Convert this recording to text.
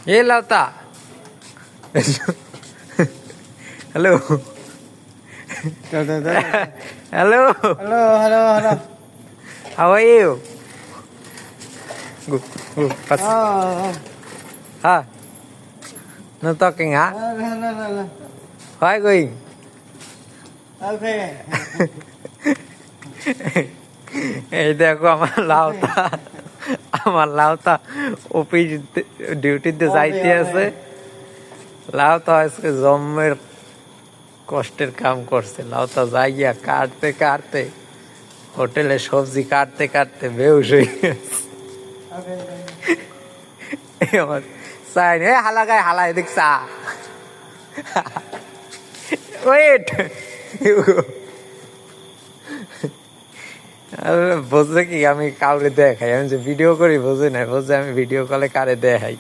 Hey, Lauta. Hello. Hello. Hello. How are you? Go. Pass. Ah. No talking, huh? No. Why going? Okay. এই দেখো আমার Lauta office ডিউটিতে যাইতে আছে। লাউতা আজকে জম্মের কষ্টের কাম করছে। লাউতা যাইয়া কাটতে কাটতে হোটেলে সবজি কাটতে কাটতে বেহুশ হয়ে গেছে। আমার চাই হালায় দেখ চা ওয়েট বোঝে কি আমি কাউরে দেখাই, আমি যে ভিডিও করি বোঝে না, বোঝে আমি ভিডিও কলে কারে দেখাই।